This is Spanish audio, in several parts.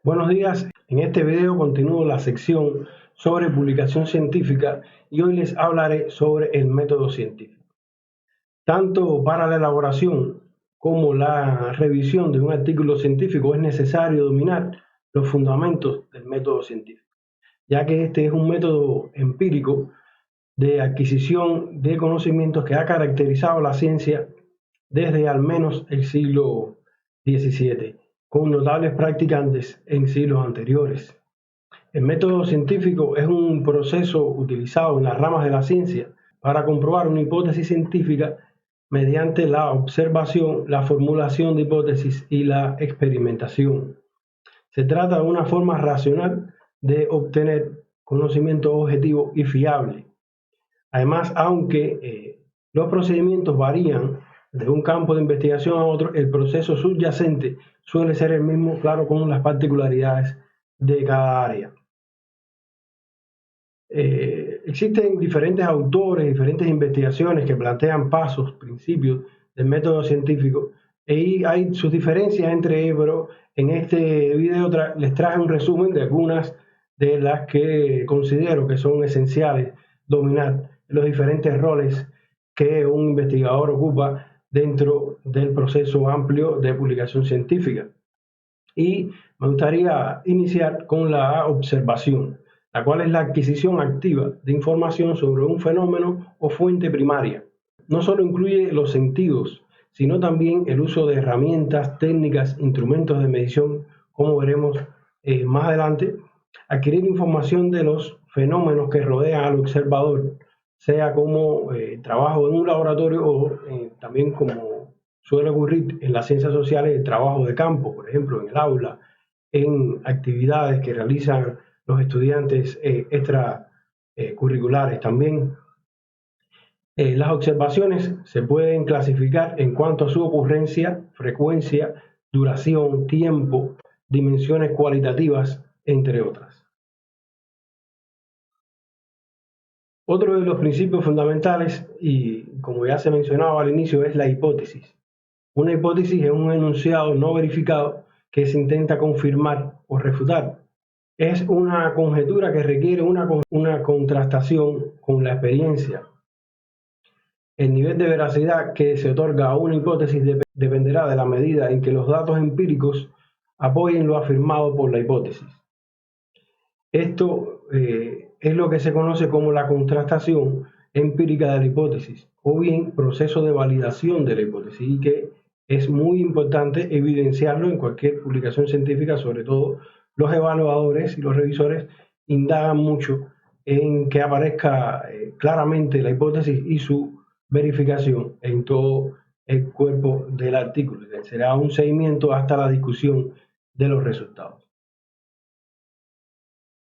Buenos días, en este video continúo la sección sobre publicación científica y hoy les hablaré sobre el método científico. Tanto para la elaboración como la revisión de un artículo científico es necesario dominar los fundamentos del método científico, ya que este es un método empírico de adquisición de conocimientos que ha caracterizado la ciencia desde al menos el siglo XVII, con notables practicantes en siglos anteriores. El método científico es un proceso utilizado en las ramas de la ciencia para comprobar una hipótesis científica mediante la observación, la formulación de hipótesis y la experimentación. Se trata de una forma racional de obtener conocimiento objetivo y fiable. Además, aunque los procedimientos varían de un campo de investigación a otro, el proceso subyacente suele ser el mismo, claro, con las particularidades de cada área. Existen diferentes autores, diferentes investigaciones que plantean pasos, principios del método científico y hay sus diferencias entre ellos, pero en este video les traje un resumen de algunas de las que considero que son esenciales dominar los diferentes roles que un investigador ocupa dentro del proceso amplio de publicación científica. Y me gustaría iniciar con la observación, la cual es la adquisición activa de información sobre un fenómeno o fuente primaria. No solo incluye los sentidos, sino también el uso de herramientas, técnicas, instrumentos de medición, como veremos más adelante. Adquirir información de los fenómenos que rodean al observador, sea como trabajo en un laboratorio o también como suele ocurrir en las ciencias sociales, el trabajo de campo, por ejemplo, en el aula, en actividades que realizan los estudiantes extracurriculares también. Las observaciones se pueden clasificar en cuanto a su ocurrencia, frecuencia, duración, tiempo, dimensiones cualitativas, entre otras. Otro de los principios fundamentales, y como ya se mencionaba al inicio, es la hipótesis. Una hipótesis es un enunciado no verificado que se intenta confirmar o refutar. Es una conjetura que requiere una contrastación con la experiencia. El nivel de veracidad que se otorga a una hipótesis dependerá de la medida en que los datos empíricos apoyen lo afirmado por la hipótesis. Esto es lo que se conoce como la contrastación empírica de la hipótesis o bien proceso de validación de la hipótesis, y que es muy importante evidenciarlo en cualquier publicación científica. Sobre todo los evaluadores y los revisores indagan mucho en que aparezca claramente la hipótesis y su verificación en todo el cuerpo del artículo. Será un seguimiento hasta la discusión de los resultados.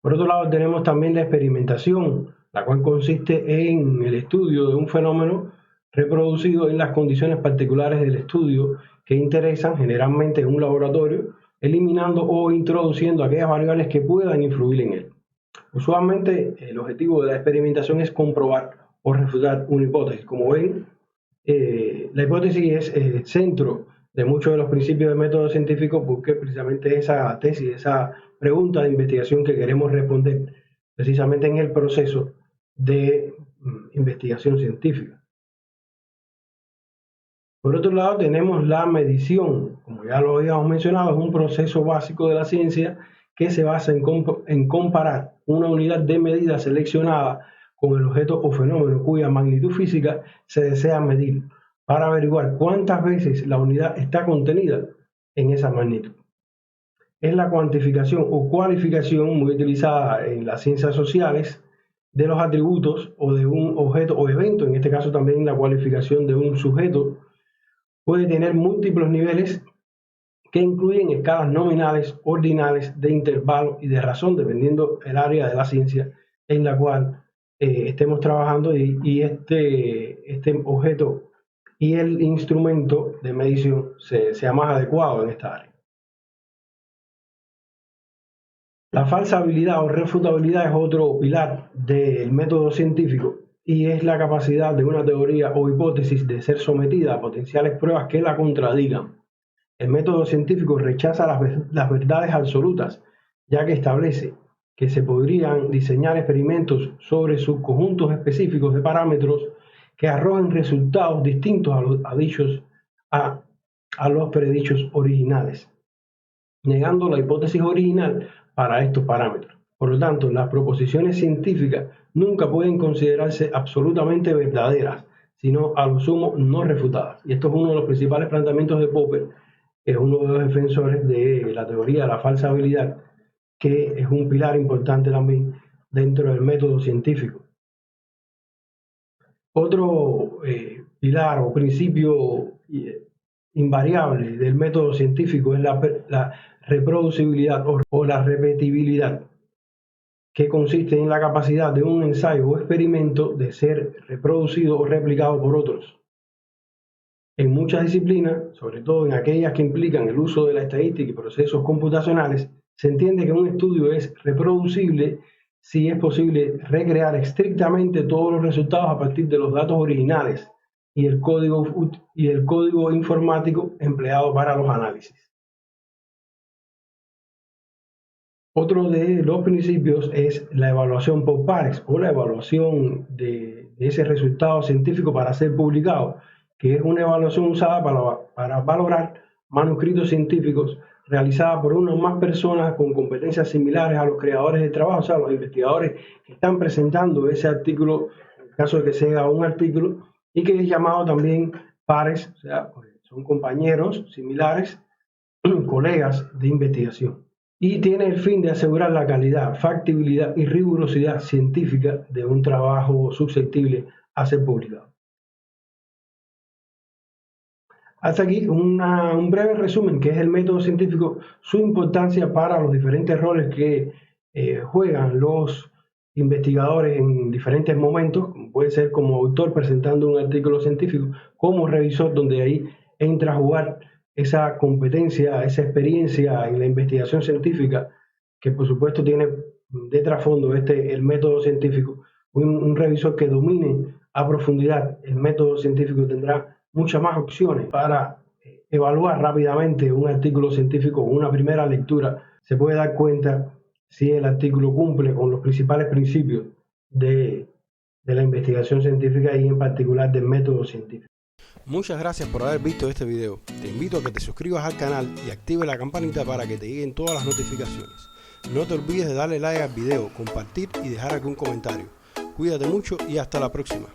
Por otro lado, tenemos también la experimentación, la cual consiste en el estudio de un fenómeno reproducido en las condiciones particulares del estudio que interesan, generalmente en un laboratorio, eliminando o introduciendo aquellas variables que puedan influir en él. Usualmente el objetivo de la experimentación es comprobar o refutar una hipótesis. Como ven, la hipótesis es el centro de muchos de los principios del método científico, porque precisamente esa tesis, esa pregunta de investigación que queremos responder precisamente en el proceso de investigación científica. Por otro lado, tenemos la medición. Como ya lo habíamos mencionado, es un proceso básico de la ciencia que se basa en comparar una unidad de medida seleccionada con el objeto o fenómeno cuya magnitud física se desea medir, para averiguar cuántas veces la unidad está contenida en esa magnitud. Es la cuantificación o cualificación muy utilizada en las ciencias sociales de los atributos o de un objeto o evento. En este caso también la cualificación de un sujeto puede tener múltiples niveles que incluyen escalas nominales, ordinales, de intervalo y de razón, dependiendo el área de la ciencia en la cual estemos trabajando y este objeto y el instrumento de medición sea más adecuado en esta área. La falsabilidad o refutabilidad es otro pilar del método científico y es la capacidad de una teoría o hipótesis de ser sometida a potenciales pruebas que la contradigan. El método científico rechaza las verdades absolutas, ya que establece que se podrían diseñar experimentos sobre subconjuntos específicos de parámetros que arrojen resultados distintos a los predichos originales, negando la hipótesis original para estos parámetros. Por lo tanto, las proposiciones científicas nunca pueden considerarse absolutamente verdaderas, sino a lo sumo no refutadas. Y esto es uno de los principales planteamientos de Popper, que es uno de los defensores de la teoría de la falsabilidad, que es un pilar importante también dentro del método científico. Otro pilar o principio invariable del método científico es la reproducibilidad o la repetibilidad, que consiste en la capacidad de un ensayo o experimento de ser reproducido o replicado por otros. En muchas disciplinas, sobre todo en aquellas que implican el uso de la estadística y procesos computacionales, se entiende que un estudio es reproducible si es posible recrear estrictamente todos los resultados a partir de los datos originales y el código informático empleado para los análisis. Otro de los principios es la evaluación por pares o la evaluación de ese resultado científico para ser publicado, que es una evaluación usada para valorar manuscritos científicos realizada por una o más personas con competencias similares a los creadores del trabajo, o sea, los investigadores que están presentando ese artículo, en el caso de que sea un artículo, y que es llamado también pares, o sea, son compañeros similares, colegas de investigación. Y tiene el fin de asegurar la calidad, factibilidad y rigurosidad científica de un trabajo susceptible a ser publicado. Hasta aquí un breve resumen que es el método científico, su importancia para los diferentes roles que juegan los investigadores en diferentes momentos, puede ser como autor presentando un artículo científico, como revisor, donde ahí entra a jugar esa competencia, esa experiencia en la investigación científica, que por supuesto tiene de trasfondo el método científico. Un revisor que domine a profundidad el método científico tendrá muchas más opciones para evaluar rápidamente un artículo científico. Con una primera lectura se puede dar cuenta si el artículo cumple con los principales principios de la investigación científica y en particular del método científico. Muchas gracias por haber visto este video. Te invito a que te suscribas al canal y active la campanita para que te lleguen todas las notificaciones. No te olvides de darle like al video, compartir y dejar algún comentario. Cuídate mucho y hasta la próxima.